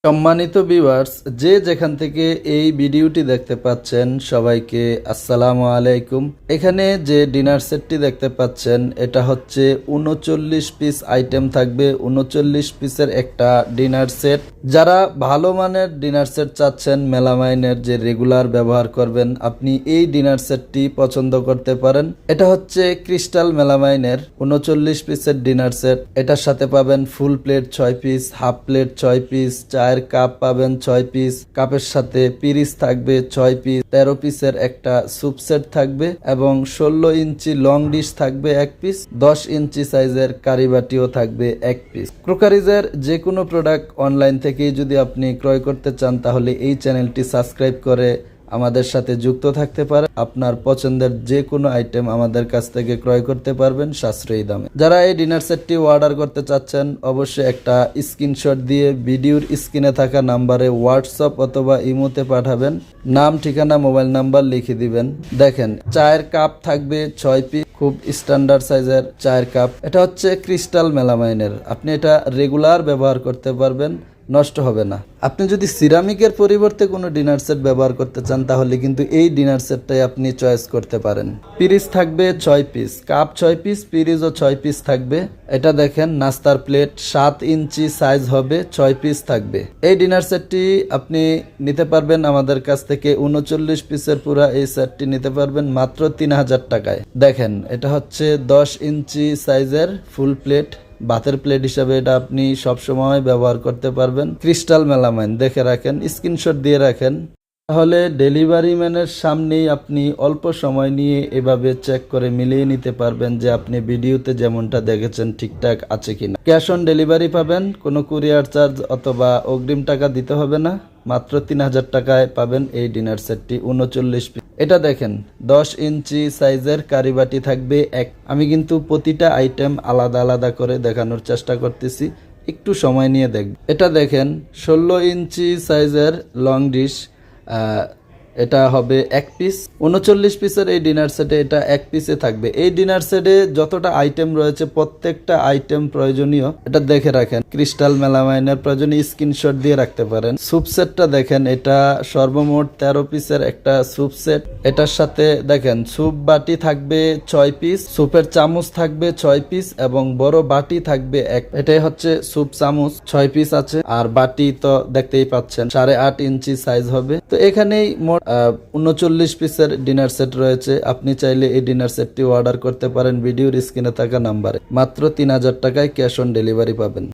সম্মানিত ভিউয়ার্স, যে যেখান থেকে এই ভিডিওটি দেখতে পাচ্ছেন সবাইকে আসসালামু আলাইকুম। এখানে যে ডিনার সেটটি দেখতে পাচ্ছেন এটা হচ্ছে ৩৯ পিস আইটেম থাকবে। ৩৯ পিসের একটা ডিনার সেট। যারা ভালো মানের ডিনার সেট চাচ্ছেন, মেলামাইনের যে রেগুলার ব্যবহার করবেন, আপনি এই ডিনার সেটটি পছন্দ করতে পারেন। এটা হচ্ছে ক্রিস্টাল মেলামাইনের ৩৯ পিসের ডিনার সেট। এটার সাথে পাবেন full plate ৬ piece, half plate ৬ piece, চায়ের কাপ পাবেন ৬ পিস, কাপের সাথে পিরিচ থাকবে ৬ পিস, ১৩ পিসের একটা স্যুপ সেট থাকবে এবং ১৬ ইঞ্চি লং ডিশ থাকবে ১ পিস, ১০ ইঞ্চি সাইজের কারিবাটিও থাকবে ১ পিস। ক্রোকারিজের যে কোনো প্রোডাক্ট অনলাইন থেকেই যদি আপনি ক্রয় করতে চান তাহলে এই চ্যানেলটি সাবস্ক্রাইব করে আমাদের সাথে যুক্ত থাকতে পারেন। আপনার পছন্দের যে কোনো আইটেম আমাদের কাছ থেকে ক্রয় করতে পারবেন সাশ্রয়ী দামে। যারা এই ডিনার সেটটি অর্ডার করতে চাচ্ছেন অবশ্যই একটা স্ক্রিনশট দিয়ে ভিডিওর স্ক্রিনে থাকা নাম্বারে হোয়াটসঅ্যাপ অথবা ইমোতে পাঠাবেন। নাম, ঠিকানা, মোবাইল নাম্বার লিখে দিবেন। দেখেন, চায়ের কাপ থাকবে ৬ পিস, খুব স্ট্যান্ডার্ড সাইজের চায়ের কাপ। এটা হচ্ছে ক্রিস্টাল মেলামাইনের। আপনি এটা রেগুলার ব্যবহার করতে পারবেন, নষ্ট হবে না। আপনি যদি সিরামিকের পরিবর্তে কোনো ডিনার সেট ব্যবহার করতে চান তাহলে কিন্তু এই ডিনার সেটটাই আপনি চয়েস করতে পারেন। পিরিচ থাকবে ৬ পিস, কাপ ৬ পিস, পিরিচও ৬ পিস থাকবে। এটা দেখেন, নাস্তার প্লেট ৭ ইঞ্চি সাইজ হবে, ৬ পিস থাকবে। এই ডিনার সেটটি আপনি নিতে পারবেন আমাদের কাছ থেকে। ৩৯ পিসের পুরা এই সেটটি নিতে পারবেন মাত্র ৩,০০০ টাকায়। দেখেন, এটা হচ্ছে ১০ ইঞ্চি সাইজের ফুল প্লেট, ভাতের প্লেট হিসাবে এটা আপনি সবসময় ব্যবহার করতে পারবেন। ক্রিস্টাল মেলামাইন দেখে রাখেন, স্ক্রিনশট দিয়ে রাখেন, তাহলে ডেলিভারি ম্যানের সামনেই আপনি অল্প সময় নিয়ে এভাবে চেক করে মিলিয়ে নিতে পারবেন যে আপনি ভিডিওতে যেমনটা দেখেছেন ঠিকঠাক আছে কিনা। ক্যাশ অন ডেলিভারি পাবেন, কোনো কুরিয়ার চার্জ অথবা অগ্রিম টাকা দিতে হবে না। মাত্র ৩,০০০ টাকায় পাবেন এই ডিনার সেটটি ৩৯ পিস। এটা দেখেন, ১০ ইঞ্চি সাইজের কারিবাটি থাকবে এক। আমি কিন্তু প্রতিটা আইটেম আলাদা আলাদা করে দেখানোর চেষ্টা করতেছি, একটু সময় নিয়ে দেখব। এটা দেখেন, ১৬ ইঞ্চি সাইজের লং ডিশ, এটা হবে ১ পিস। ৩৯ পিসের এই ডিনার সেটে এটা ১ পিসে থাকবে। এই ডিনার সেটে যতটা আইটেম রয়েছে প্রত্যেকটা আইটেম প্রয়োজনীয়, এটা দেখে রাখেন। ক্রিস্টাল মেলামাইনের প্রয়োজনীয় স্ক্রিনশট দিয়ে রাখতে পারেন। স্যুপ সেটটা দেখেন, এটা সর্বমোট ১৩ পিসের একটা স্যুপ সেট। এটার সাথে দেখেন স্যুপ বাটি থাকবে ৬ পিস, স্যুপের চামচ থাকবে ৬ পিস এবং বড় বাটি থাকবে ১। এটাই হচ্ছে স্যুপ চামচ, ৬ পিস আছে। আর বাটি তো দেখতেই পাচ্ছেন ৮.৫ ইঞ্চি সাইজ হবে। তো এখানেই মোট ৩৯ পিসের ডিনার সেট রয়েছে। আপনি চাইলে এই ডিনার সেটটি অর্ডার করতে পারেন ভিডিওর স্ক্রিনে থাকা নাম্বারে। মাত্র ৩,০০০ টাকায় ক্যাশ অন ডেলিভারি পাবেন।